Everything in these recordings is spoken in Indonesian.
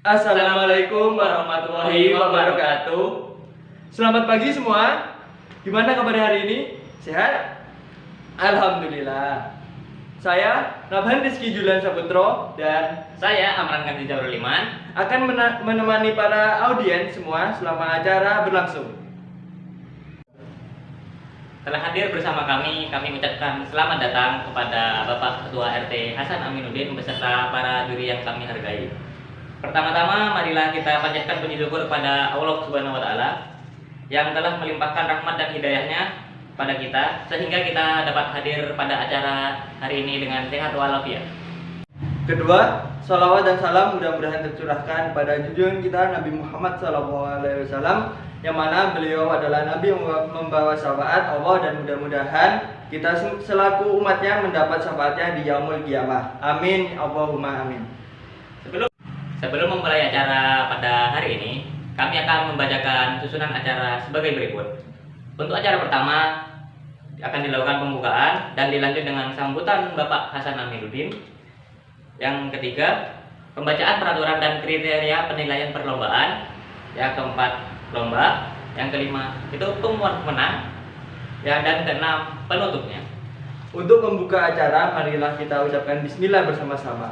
Assalamualaikum warahmatullahi wabarakatuh. Selamat pagi semua. Gimana kabar hari ini? Sehat? Alhamdulillah. Saya Nabhan Rizky Julian Saputro dan Saya Amran Ganti Liman akan menemani para audiens semua selama acara berlangsung. telah hadir bersama kami ucapkan selamat datang kepada Bapak Ketua RT Hasan Aminuddin beserta para juri yang kami hargai. Pertama-tama marilah kita panjatkan puji syukur kepada Allah Subhanahu wa taala yang telah melimpahkan rahmat dan hidayahnya pada kita sehingga kita dapat hadir pada acara hari ini dengan sehat walafiat. Kedua, salawat dan salam mudah-mudahan tercurahkan pada junjungan kita Nabi Muhammad SAW, yang mana beliau adalah Nabi yang membawa syafaat Allah, dan mudah-mudahan kita selaku umatnya mendapat syafaatnya di yaumul qiyamah. Amin, Allahumma amin. Sebelum memulai acara pada hari ini, kami akan membacakan susunan acara sebagai berikut. Untuk acara pertama akan dilakukan pembukaan dan dilanjut dengan sambutan Bapak Hasan Aminuddin. Yang ketiga, pembacaan peraturan dan kriteria penilaian perlombaan. Yang keempat, lomba. Yang kelima, itu pengumuman pemenang. Dan keenam, penutupnya. Untuk membuka acara, marilah kita ucapkan bismillah bersama-sama.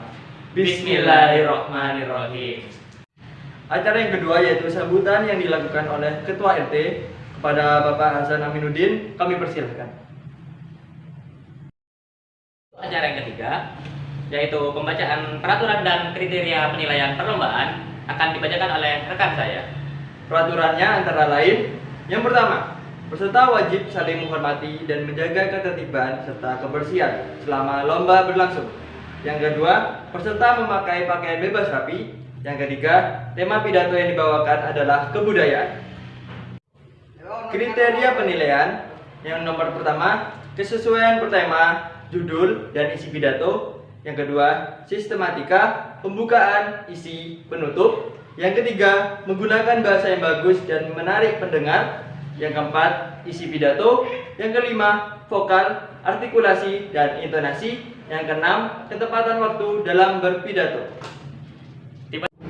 Bismillahirrahmanirrahim. Acara yang kedua yaitu sambutan yang dilakukan oleh Ketua RT kepada Bapak Hasan Aminuddin. Kami persilahkan. Acara yang ketiga yaitu pembacaan peraturan dan kriteria penilaian perlombaan akan dibacakan oleh rekan saya. Peraturannya antara lain: yang pertama, peserta wajib saling menghormati dan menjaga ketertiban serta kebersihan selama lomba berlangsung. Yang kedua, peserta memakai pakaian bebas rapi. Yang ketiga, tema pidato yang dibawakan adalah kebudayaan. Kriteria penilaian: yang nomor pertama, kesesuaian bertema, judul, dan isi pidato. Yang kedua, sistematika, pembukaan, isi, penutup. Yang ketiga, menggunakan bahasa yang bagus dan menarik pendengar. Yang keempat, isi pidato. Yang kelima, vokal, artikulasi, dan intonasi. Yang keenam, ketepatan waktu dalam berpidato.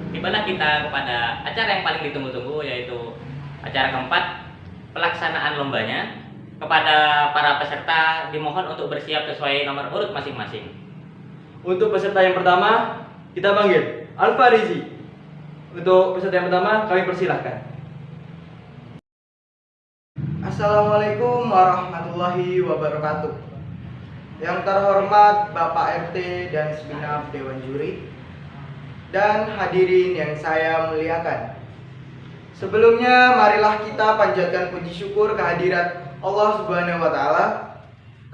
Tibalah kita kepada acara yang paling ditunggu-tunggu, yaitu acara keempat, pelaksanaan lombanya. Kepada para peserta dimohon untuk bersiap sesuai nomor urut masing-masing. Untuk peserta yang pertama, kita panggil Al-Farizi. Untuk peserta yang pertama, kami persilahkan. Assalamualaikum warahmatullahi wabarakatuh. Yang terhormat Bapak RT dan segenap Dewan Juri dan hadirin yang saya muliakan. Sebelumnya marilah kita panjatkan puji syukur kehadirat Allah Subhanahu wa taala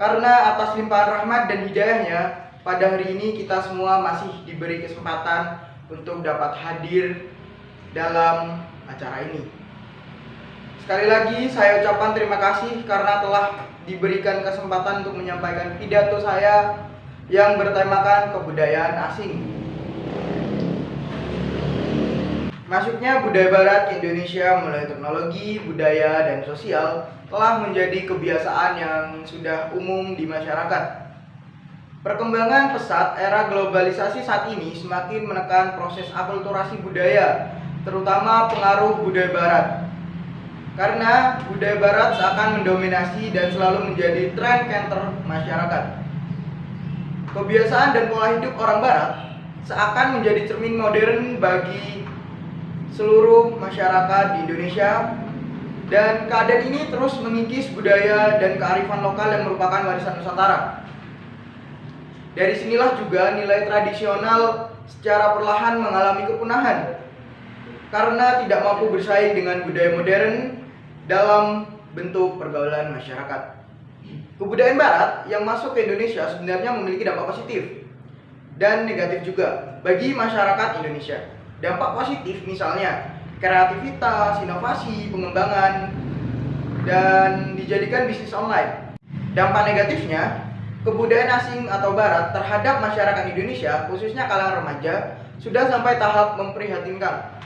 karena atas limpahan rahmat dan hidayahnya pada hari ini kita semua masih diberi kesempatan untuk dapat hadir dalam acara ini. Sekali lagi saya ucapkan terima kasih karena telah diberikan kesempatan untuk menyampaikan pidato saya yang bertemakan kebudayaan asing. Masuknya budaya barat ke Indonesia mulai teknologi, budaya, dan sosial telah menjadi kebiasaan yang sudah umum di masyarakat. Perkembangan pesat era globalisasi saat ini semakin menekan proses akulturasi budaya, terutama pengaruh budaya barat. Karena budaya barat seakan mendominasi dan selalu menjadi tren kenter masyarakat. Kebiasaan dan pola hidup orang barat seakan menjadi cermin modern bagi seluruh masyarakat di Indonesia, dan keadaan ini terus mengikis budaya dan kearifan lokal yang merupakan warisan Nusantara. Dari sinilah juga nilai tradisional secara perlahan mengalami kepunahan karena tidak mampu bersaing dengan budaya modern dalam bentuk pergaulan masyarakat. Kebudayaan barat yang masuk ke Indonesia sebenarnya memiliki dampak positif dan negatif juga bagi masyarakat Indonesia. Dampak positif misalnya kreativitas, inovasi, pengembangan, dan dijadikan bisnis online. Dampak negatifnya, kebudayaan asing atau barat terhadap masyarakat Indonesia, khususnya kalangan remaja, sudah sampai tahap memprihatinkan.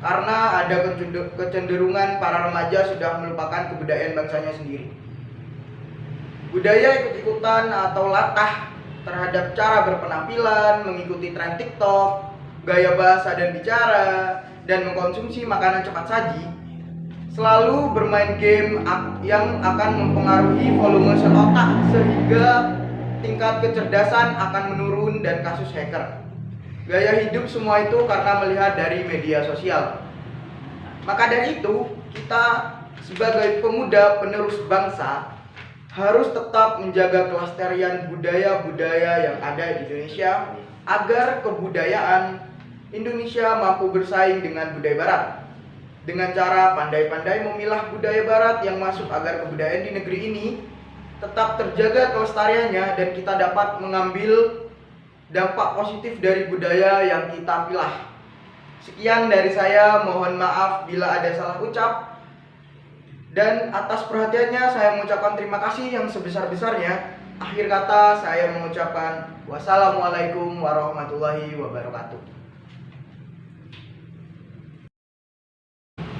Karena ada kecenderungan para remaja sudah melupakan kebudayaan bangsanya sendiri. Budaya ikut-ikutan atau latah terhadap cara berpenampilan, mengikuti tren TikTok, gaya bahasa dan bicara, dan mengkonsumsi makanan cepat saji, selalu bermain game yang akan mempengaruhi volume sel otak sehingga tingkat kecerdasan akan menurun dan kasus hacker. Gaya hidup semua itu karena melihat dari media sosial. Maka dari itu, kita sebagai pemuda penerus bangsa harus tetap menjaga kelestarian budaya-budaya yang ada di Indonesia agar kebudayaan Indonesia mampu bersaing dengan budaya Barat. Dengan cara pandai-pandai memilah budaya Barat yang masuk agar kebudayaan di negeri ini tetap terjaga kelestariannya dan kita dapat mengambil dampak positif dari budaya yang kita pilah. Sekian dari saya, mohon maaf bila ada salah ucap. Dan atas perhatiannya saya mengucapkan terima kasih yang sebesar-besarnya. Akhir kata saya mengucapkan wassalamualaikum warahmatullahi wabarakatuh.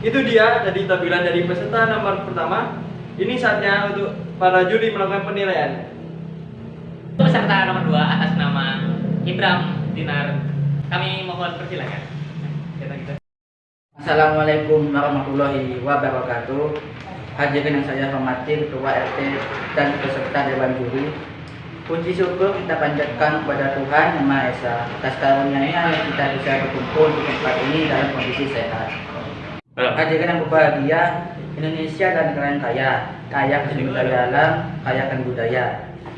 Itu dia tadi tampilan dari peserta nomor pertama. Ini saatnya untuk para juri melakukan penilaian. Untuk peserta nomor 2 atas nama Ibram Dinar, kami mohon persilakan. Assalamualaikum warahmatullahi wabarakatuh. Hadirin yang saya hormati, Ketua RT dan peserta Dewan Juri. Puji syukur kita panjatkan kepada Tuhan Yang Maha Esa atas karunia-Nya yang kita bisa berkumpul di tempat ini dalam kondisi sehat. Hadirin yang berbahagia, Indonesia dan negara yang kaya, kaya sumber daya alam, kaya akan budaya.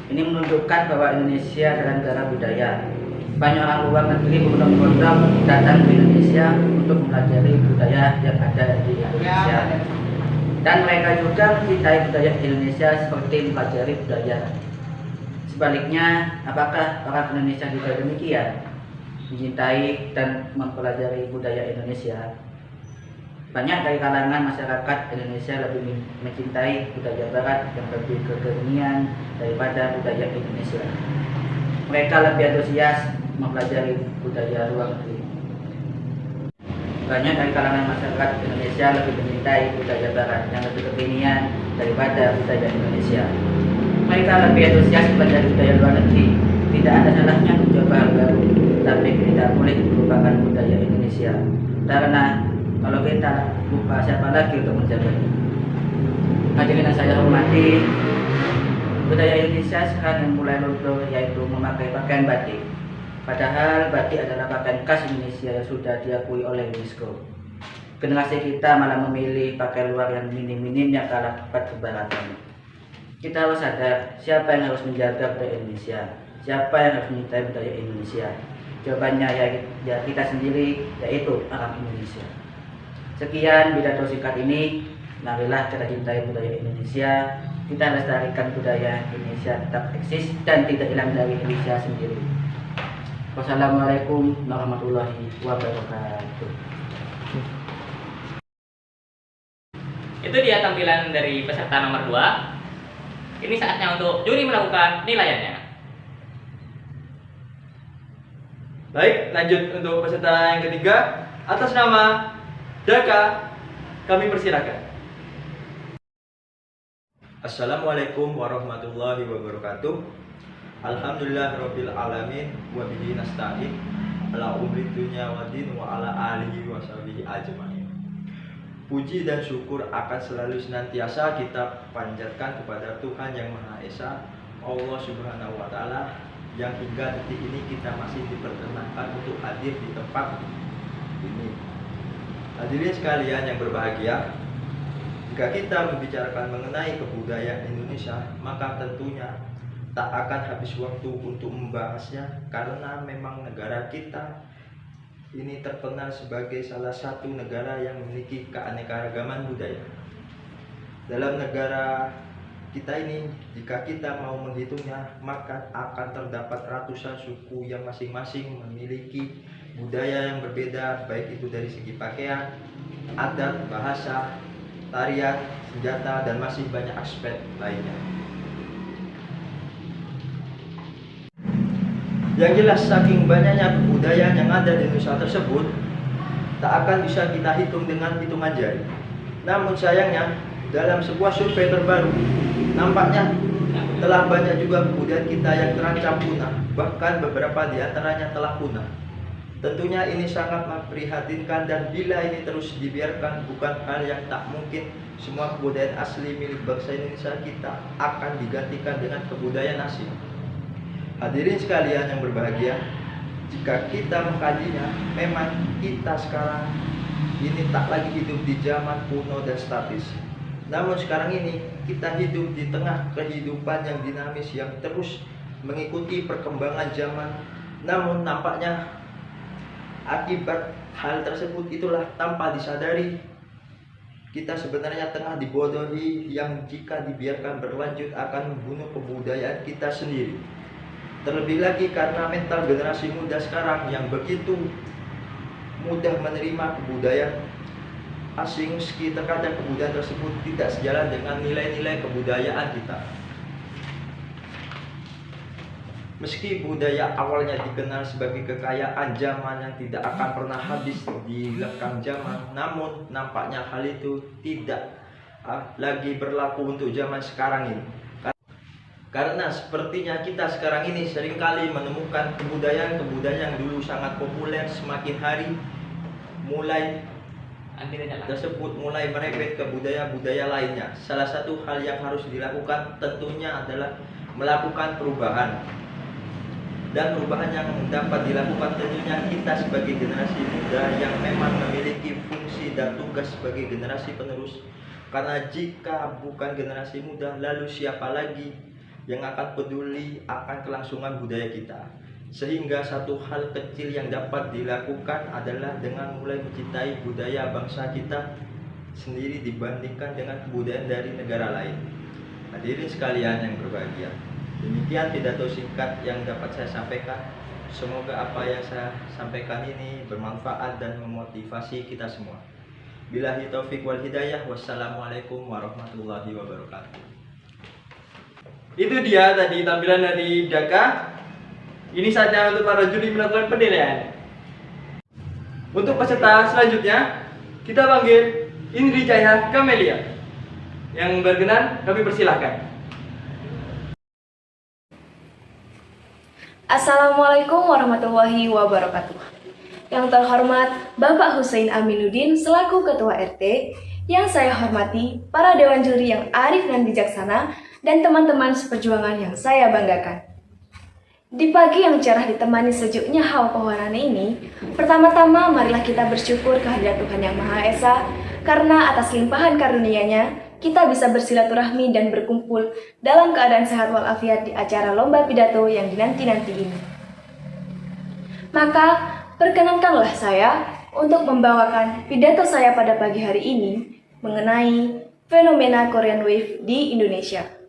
Ini menunjukkan bahwa Indonesia adalah negara budaya. Banyak orang luar negeri berbondong-bondong datang ke Indonesia untuk mempelajari budaya yang ada di Indonesia. Dan mereka juga mencintai budaya Indonesia seperti mempelajari budaya. Sebaliknya, apakah orang Indonesia juga demikian? Mencintai dan mempelajari budaya Indonesia. Banyak dari kalangan masyarakat Indonesia lebih mencintai budaya Barat yang lebih kekinian daripada budaya Indonesia. Mereka lebih antusias mempelajari budaya luar negeri. Banyak dari kalangan masyarakat Indonesia lebih mencintai budaya Barat yang lebih kekinian daripada budaya Indonesia. Mereka lebih antusias mempelajari budaya luar negeri. Tidak ada salahnya mencoba hal baru, tapi tidak boleh melupakan budaya Indonesia. Karena kalau kita lupa, siapa lagi untuk menjaganya? Hadirin yang saya hormati, budaya Indonesia sekarang yang mulai luntur yaitu memakai pakaian batik. Padahal batik adalah pakaian khas Indonesia yang sudah diakui oleh UNESCO. Generasi kita malah memilih pakaian luar yang minim-minim yang kalah cepat kebaratan. Kita harus sadar siapa yang harus menjaga budaya Indonesia, siapa yang harus mencintai budaya Indonesia. Jawabannya ya kita sendiri, yaitu orang Indonesia. Sekian pidato singkat ini. Marilah kita cintai budaya Indonesia, kita lestarikan budaya Indonesia tetap eksis dan tidak hilang dari Indonesia sendiri. Wassalamualaikum warahmatullahi wabarakatuh. Itu dia tampilan dari peserta nomor 2. Ini saatnya untuk juri melakukan penilaiannya. Baik, lanjut untuk peserta yang ketiga. Atas nama Daka, kami persilakan. Assalamualaikum warahmatullahi wabarakatuh. Alhamdulillahirabbil alamin wa bihi nasta'in ala umri dunya waddin wa ala alihi wa sahbihi ajmain. Puji dan syukur akan selalu senantiasa kita panjatkan kepada Tuhan Yang Maha Esa, Allah Subhanahu wa taala, yang hingga detik ini kita masih diperkenankan untuk hadir di tempat ini. Hadirin sekalian yang berbahagia, jika kita membicarakan mengenai kebudayaan Indonesia, maka tentunya tak akan habis waktu untuk membahasnya, karena memang negara kita ini terkenal sebagai salah satu negara yang memiliki keanekaragaman budaya. Dalam negara kita ini, jika kita mau menghitungnya, maka akan terdapat ratusan suku yang masing-masing memiliki budaya yang berbeda, baik itu dari segi pakaian, adat, bahasa, tarian, senjata, dan masih banyak aspek lainnya. Yang jelas, saking banyaknya kebudayaan yang ada di Indonesia tersebut, tak akan bisa kita hitung dengan hitungan jari. Namun sayangnya, dalam sebuah survei terbaru, nampaknya telah banyak juga kebudayaan kita yang terancam punah, bahkan beberapa di antaranya telah punah. Tentunya ini sangat memprihatinkan dan bila ini terus dibiarkan bukan hal yang tak mungkin semua kebudayaan asli milik bangsa Indonesia kita akan digantikan dengan kebudayaan asing. Hadirin sekalian yang berbahagia, jika kita mengkajinya, memang kita sekarang ini tak lagi hidup di zaman kuno dan statis. Namun sekarang ini kita hidup di tengah kehidupan yang dinamis yang terus mengikuti perkembangan zaman. Namun nampaknya akibat hal tersebut itulah tanpa disadari kita sebenarnya tengah dibodohi yang jika dibiarkan berlanjut akan membunuh kebudayaan kita sendiri. Terlebih lagi karena mental generasi muda sekarang yang begitu mudah menerima kebudayaan asing meski terkadang kebudayaan tersebut tidak sejalan dengan nilai-nilai kebudayaan kita. Meski budaya awalnya dikenal sebagai kekayaan zaman yang tidak akan pernah habis dilekang zaman, namun nampaknya hal itu tidak lagi berlaku untuk zaman sekarang ini. Karena sepertinya kita sekarang ini seringkali menemukan kebudayaan-kebudayaan yang dulu sangat populer semakin hari tersebut mulai merembet ke budaya-budaya lainnya. Salah satu hal yang harus dilakukan tentunya adalah melakukan perubahan. Dan perubahan yang dapat dilakukan tentunya kita sebagai generasi muda yang memang memiliki fungsi dan tugas sebagai generasi penerus. Karena jika bukan generasi muda, lalu siapa lagi yang akan peduli akan kelangsungan budaya kita? Sehingga satu hal kecil yang dapat dilakukan adalah dengan mulai mencintai budaya bangsa kita sendiri dibandingkan dengan kebudayaan dari negara lain. Hadirin sekalian yang berbahagia, demikian pidato singkat yang dapat saya sampaikan. Semoga apa yang saya sampaikan ini bermanfaat dan memotivasi kita semua. Billahi taufik wal hidayah. Wassalamualaikum warahmatullahi wabarakatuh. Itu dia tadi tampilan dari Daka. Ini saatnya untuk para juri melakukan penilaian. Untuk peserta selanjutnya, kita panggil Indri Jaya Kamelia. Yang berkenan kami persilahkan. Assalamualaikum warahmatullahi wabarakatuh. Yang terhormat Bapak Husein Aminuddin selaku Ketua RT, yang saya hormati para Dewan Juri yang arif dan bijaksana, dan teman-teman seperjuangan yang saya banggakan. Di pagi yang cerah ditemani sejuknya hawa pewarnaan ini, pertama-tama marilah kita bersyukur kehadirat Tuhan Yang Maha Esa, karena atas limpahan karunia-Nya, kita bisa bersilaturahmi dan berkumpul dalam keadaan sehat walafiat di acara lomba pidato yang dinanti-nanti ini. Maka, perkenankanlah saya untuk membawakan pidato saya pada pagi hari ini mengenai fenomena Korean Wave di Indonesia.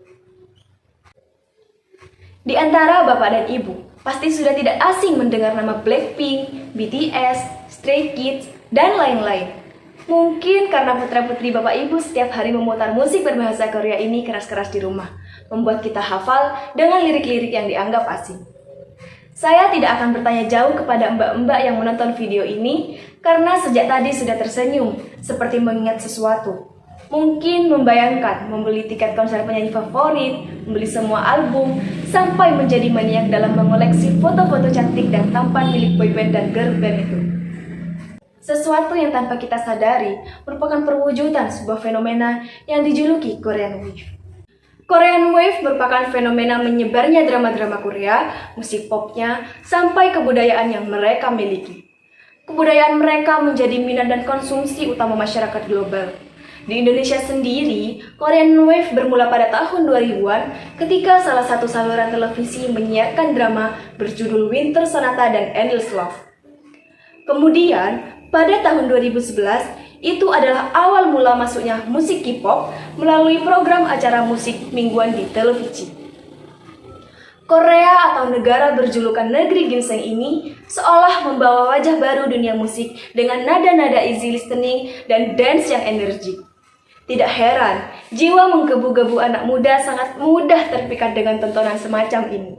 Di antara Bapak dan Ibu, pasti sudah tidak asing mendengar nama Blackpink, BTS, Stray Kids, dan lain-lain. Mungkin karena putra-putri Bapak Ibu setiap hari memutar musik berbahasa Korea ini keras-keras di rumah, membuat kita hafal dengan lirik-lirik yang dianggap asing. Saya tidak akan bertanya jauh kepada mbak-mbak yang menonton video ini, karena sejak tadi sudah tersenyum, seperti mengingat sesuatu. Mungkin membayangkan membeli tiket konser penyanyi favorit, membeli semua album, sampai menjadi maniak dalam mengoleksi foto-foto cantik dan tampan milik boyband dan girl band itu. Sesuatu yang tanpa kita sadari merupakan perwujudan sebuah fenomena yang dijuluki Korean Wave. Korean Wave merupakan fenomena menyebarnya drama-drama Korea, musik popnya, sampai kebudayaan yang mereka miliki. Kebudayaan mereka menjadi minat dan konsumsi utama masyarakat global. Di Indonesia sendiri, Korean Wave bermula pada tahun 2000-an ketika salah satu saluran televisi menyiarkan drama berjudul Winter Sonata dan Endless Love. Kemudian, pada tahun 2011, itu adalah awal mula masuknya musik K-pop melalui program acara musik mingguan di televisi. Korea atau negara berjulukan negeri ginseng ini seolah membawa wajah baru dunia musik dengan nada-nada easy listening dan dance yang energik. Tidak heran, jiwa menggebu-gebu anak muda sangat mudah terpikat dengan tontonan semacam ini.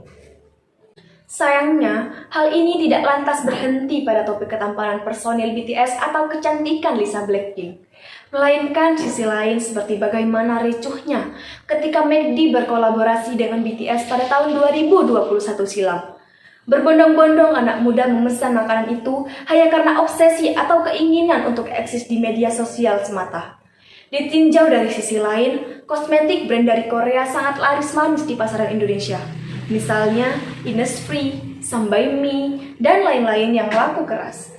Sayangnya, hal ini tidak lantas berhenti pada topik ketampanan personil BTS atau kecantikan Lisa Blackpink. Melainkan sisi lain seperti bagaimana ricuhnya ketika McD berkolaborasi dengan BTS pada tahun 2021 silam. Berbondong-bondong anak muda memesan makanan itu hanya karena obsesi atau keinginan untuk eksis di media sosial semata. Ditinjau dari sisi lain, kosmetik brand dari Korea sangat laris manis di pasaran Indonesia. Misalnya Innisfree, Sambaimi, dan lain-lain yang laku keras.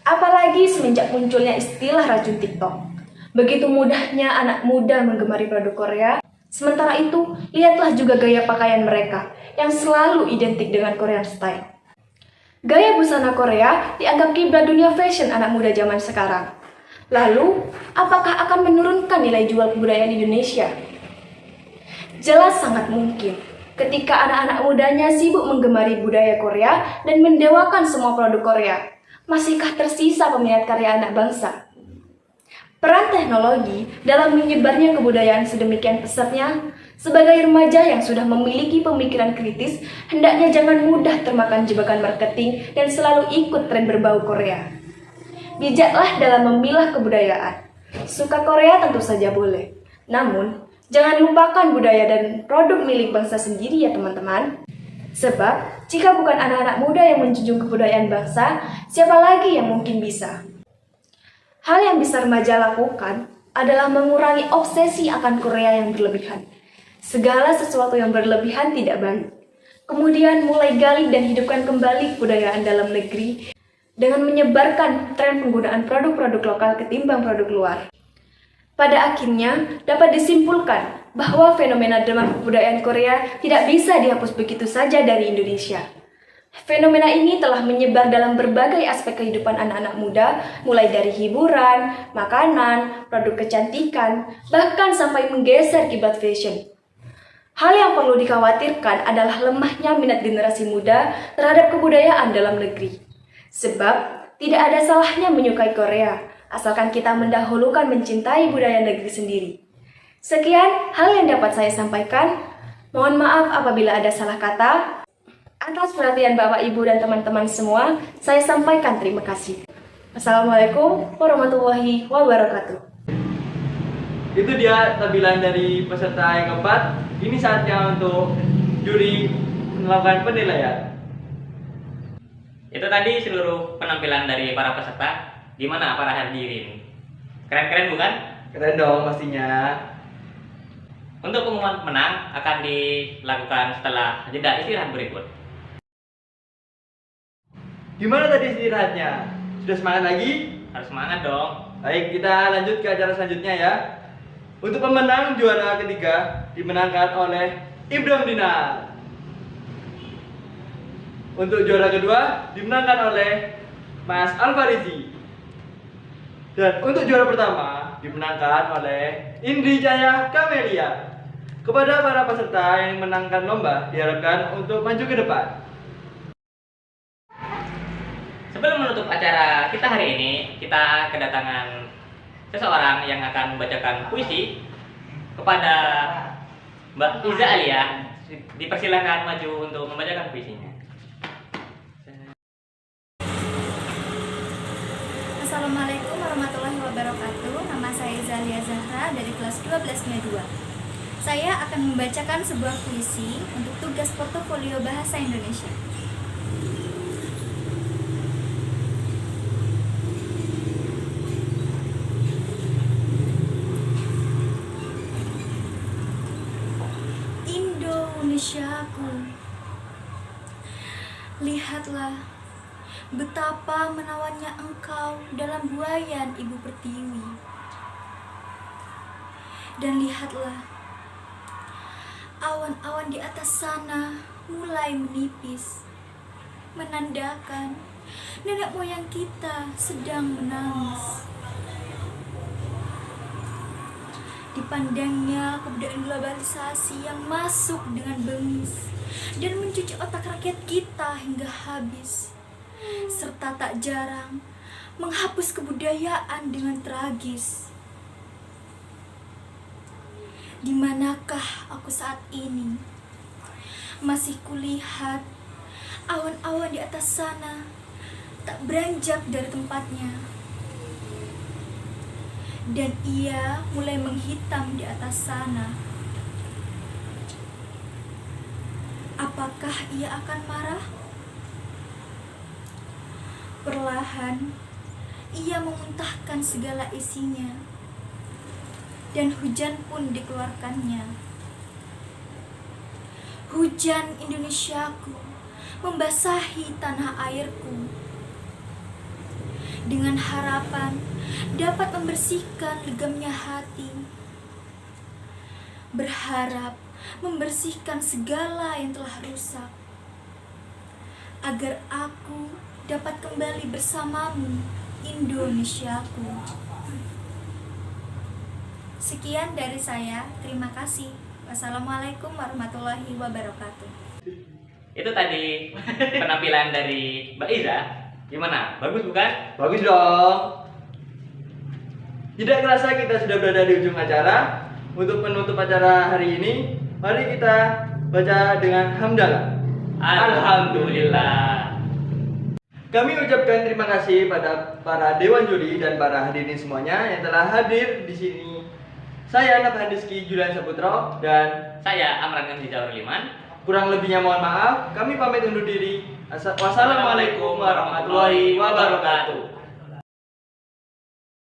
Apalagi semenjak munculnya istilah racun TikTok. Begitu mudahnya anak muda menggemari produk Korea. Sementara itu, lihatlah juga gaya pakaian mereka yang selalu identik dengan Korean style. Gaya busana Korea dianggap kiblat dunia fashion anak muda zaman sekarang. Lalu, apakah akan menurunkan nilai jual kebudayaan Indonesia? Jelas sangat mungkin. Ketika anak-anak mudanya sibuk menggemari budaya Korea dan mendewakan semua produk Korea, masihkah tersisa peminat karya anak bangsa? Peran teknologi dalam menyebarnya kebudayaan sedemikian pesatnya, sebagai remaja yang sudah memiliki pemikiran kritis, hendaknya jangan mudah termakan jebakan marketing dan selalu ikut tren berbau Korea. Bijaklah dalam memilah kebudayaan. Suka Korea tentu saja boleh, namun jangan lupakan budaya dan produk milik bangsa sendiri ya teman-teman. Sebab, jika bukan anak-anak muda yang menjunjung kebudayaan bangsa, siapa lagi yang mungkin bisa? Hal yang bisa remaja lakukan adalah mengurangi obsesi akan Korea yang berlebihan. Segala sesuatu yang berlebihan tidak baik. Kemudian mulai gali dan hidupkan kembali kebudayaan dalam negeri dengan menyebarkan tren penggunaan produk-produk lokal ketimbang produk luar. Pada akhirnya, dapat disimpulkan bahwa fenomena demam kebudayaan Korea tidak bisa dihapus begitu saja dari Indonesia. Fenomena ini telah menyebar dalam berbagai aspek kehidupan anak-anak muda, mulai dari hiburan, makanan, produk kecantikan, bahkan sampai menggeser kiblat fashion. Hal yang perlu dikhawatirkan adalah lemahnya minat generasi muda terhadap kebudayaan dalam negeri. Sebab, tidak ada salahnya menyukai Korea, asalkan kita mendahulukan mencintai budaya negeri sendiri. Sekian hal yang dapat saya sampaikan. Mohon maaf apabila ada salah kata. Atas perhatian Bapak, Ibu, dan teman-teman semua, saya sampaikan terima kasih. Assalamualaikum warahmatullahi wabarakatuh. Itu dia tampilan dari peserta yang keempat. Ini saatnya untuk juri melakukan penilaian. Itu tadi seluruh penampilan dari para peserta. Gimana para hadirin? Keren-keren bukan? Keren dong pastinya. Untuk pengumuman pemenang akan dilakukan setelah jeda istirahat berikut. Gimana tadi istirahatnya? Sudah semangat lagi? Harus semangat dong. Baik, kita lanjut ke acara selanjutnya ya. Untuk pemenang juara ketiga dimenangkan oleh Ibrahim Dinar. Untuk juara kedua dimenangkan oleh Mas Alfarizi. Dan untuk juara pertama dimenangkan oleh Indri Jaya Kamelia. Kepada para peserta yang menangkan lomba diharapkan untuk maju ke depan. Sebelum menutup acara kita hari ini, kita kedatangan seseorang yang akan membacakan puisi kepada Mbak Iza Alia. Dipersilakan maju untuk membacakan puisinya. Assalamualaikum warahmatullahi wabarakatuh. Nama saya Iza Alia Zahra dari kelas 12 2. Saya akan membacakan sebuah puisi untuk tugas portofolio bahasa Indonesia. Indonesiaku, lihatlah betapa menawannya engkau dalam buayan Ibu Pertiwi. Dan lihatlah, awan-awan di atas sana mulai menipis, menandakan nenek moyang kita sedang menangis. Dipandangnya kebudayaan globalisasi yang masuk dengan bengis dan mencuci otak rakyat kita hingga habis, serta tak jarang menghapus kebudayaan dengan tragis. Di manakah aku saat ini? Masih kulihat awan-awan di atas sana tak beranjak dari tempatnya, dan ia mulai menghitam di atas sana. Apakah ia akan marah Perlahan, ia memuntahkan segala isinya, dan hujan pun dikeluarkannya. Hujan Indonesiaku membasahi tanah airku, dengan harapan dapat membersihkan legamnya hati. Berharap membersihkan segala yang telah rusak, agar aku dapat kembali bersamamu, Indonesiaku. Sekian dari saya, terima kasih. Wassalamualaikum warahmatullahi wabarakatuh. Itu tadi penampilan dari Mbak Iza. Gimana? Bagus bukan? Bagus dong. Tidak kerasa kita sudah berada di ujung acara. Untuk penutup acara hari ini, mari kita baca dengan hamdalah. Alhamdulillah. Kami ucapkan terima kasih pada para dewan juri dan para hadirin semuanya yang telah hadir di sini. Saya Nafhandiski Julian Saputro dan Saya Amran Hijaur Liman. kurang lebihnya mohon maaf. Kami pamit undur diri. Wassalamualaikum warahmatullahi wabarakatuh.